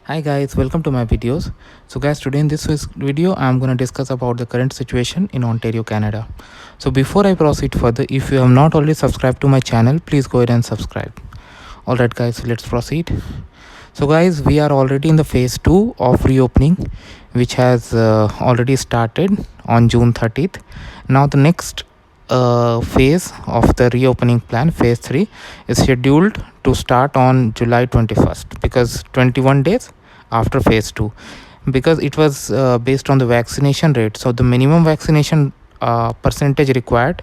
Hi guys, welcome to my videos. So guys, today in this video I'm going to discuss about the current situation in Ontario, Canada. So before I proceed further, if you have not already subscribed to my channel, please go ahead and subscribe. Alright guys, let's proceed. So guys, we are already in the phase 2 of reopening, which has already started on June 30th. Now the next phase of the reopening plan, phase 3, is scheduled to start on July 21st, because 21 days after phase 2, because it was based on the vaccination rate. So the minimum vaccination percentage required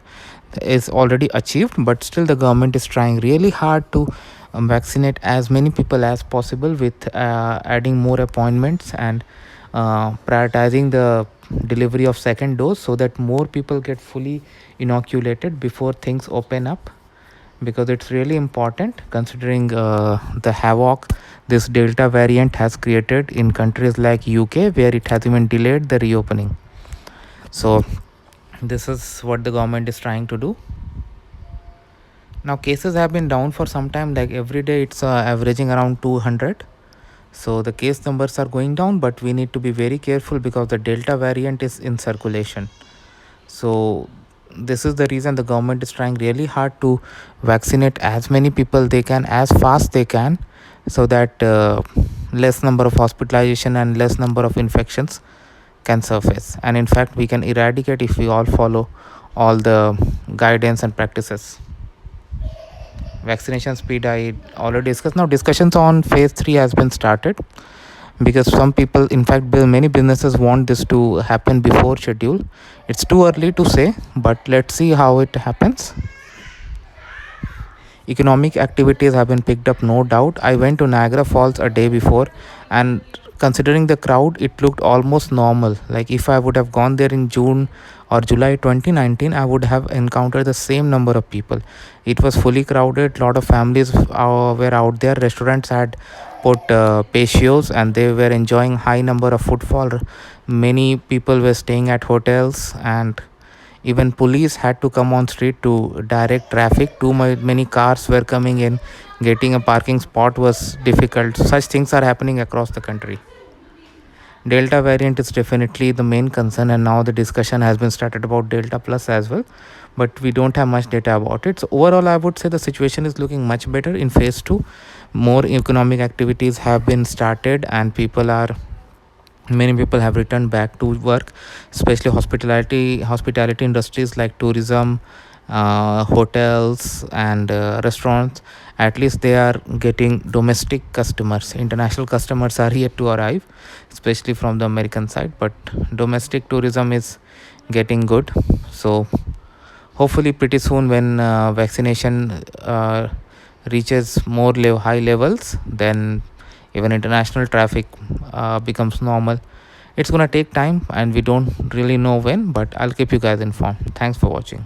is already achieved, but still the government is trying really hard to vaccinate as many people as possible, with adding more appointments and prioritizing the delivery of second dose, so that more people get fully inoculated before things open up, because it's really important considering the havoc this Delta variant has created in countries like UK, where it has even delayed the reopening. So this is what the government is trying to do. Now cases have been down for some time, like every day it's averaging around 200. So the case numbers are going down, but we need to be very careful because the Delta variant is in circulation. So this is the reason the government is trying really hard to vaccinate as many people they can as fast they can, so that less number of hospitalization and less number of infections can surface, and in fact we can eradicate if we all follow all the guidance and practices. Vaccination speed I already discussed. Now discussions on phase 3 has been started, because some people, in fact many businesses, want this to happen before schedule. It's too early to say, but let's see how it happens. Economic activities have been picked up, no doubt. I went to Niagara Falls a day before, and considering the crowd, it looked almost normal. Like if I would have gone there in June or July 2019, I would have encountered the same number of people. It was fully crowded. A lot of families were out there. Restaurants had put patios, and they were enjoying high number of footfall. Many people were staying at hotels, and even police had to come on street to direct traffic. Too many cars were coming in. Getting a parking spot was difficult. Such things are happening across the country. Delta variant is definitely the main concern, and now the discussion has been started about Delta Plus as well, but we don't have much data about it. So overall, I would say the situation is looking much better in phase 2. More economic activities have been started, and many people have returned back to work, especially hospitality industries like tourism, hotels and restaurants. At least they are getting domestic customers. International customers are yet to arrive, especially from the American side, but domestic tourism is getting good. So hopefully pretty soon, when vaccination reaches more high levels, then even international traffic becomes normal. It's gonna take time, and we don't really know when, but I'll keep you guys informed. Thanks for watching.